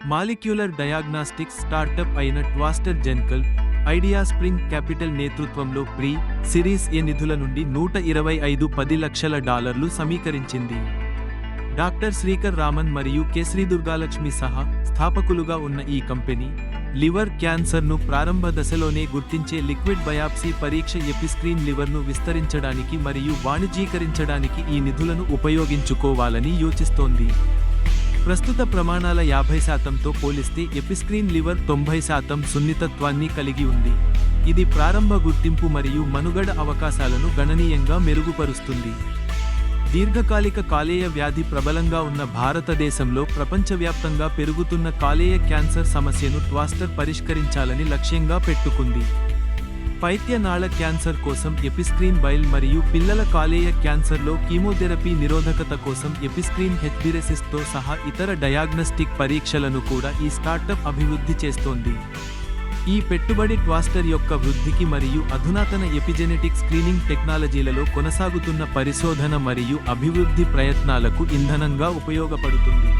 Molecular diagnostics startup అయిన ట్వాస్టర్ జెన్కల్ idea spring capital నేతృత్వంలో pre series ఏ నిధుల నుండి 125 లక్షల డాలర్లు సమీకరించింది. డాక్టర్ శ్రీకర్ రామన్ మరియు కె దుర్గాలక్ష్మి సహా స్థాపకులుగా ఉన్న ఈ కంపెనీ లివర్ క్యాన్సర్ను ప్రారంభ దశలోనే గుర్తించే లిక్విడ్ బయాప్సీ పరీక్ష ఎపిస్క్రీన్ లివర్ను విస్తరించడానికి మరియు వాణిజ్యీకరించడానికి ఈ నిధులను ఉపయోగించుకోవాలని యోచిస్తోంది. ప్రస్తుత ప్రమాణాల 50%తో పోలిస్తే ఎపిస్క్రీన్ లివర్ 90% సున్నితత్వాన్ని కలిగి ఉంది. ఇది ప్రారంభ గుర్తింపు మరియు మనుగడ అవకాశాలను గణనీయంగా మెరుగుపరుస్తుంది. దీర్ఘకాలిక కాలేయ వ్యాధి ప్రబలంగా ఉన్న భారతదేశంలో ప్రపంచవ్యాప్తంగా పెరుగుతున్న కాలేయ క్యాన్సర్ సమస్యను ట్వాస్టర్ పరిష్కరించాలని లక్ష్యంగా పెట్టుకుంది. పైత్యనాళ క్యాన్సర్ కోసం ఎపిస్క్రీన్ బైల్ మరియు పిల్లల కాలేయ క్యాన్సర్లో కీమోథెరపీ నిరోధకత కోసం ఎపిస్క్రీన్ హెచ్బిరెసిస్తో సహా ఇతర డయాగ్నస్టిక్ పరీక్షలను కూడా ఈ స్టార్టప్ అభివృద్ధి చేస్తోంది. ఈ పెట్టుబడి ట్వాస్టర్ యొక్క వృద్ధికి మరియు అధునాతన ఎపిజెనెటిక్ స్క్రీనింగ్ టెక్నాలజీలలో కొనసాగుతున్న పరిశోధన మరియు అభివృద్ధి ప్రయత్నాలకు ఇంధనంగా ఉపయోగపడుతుంది.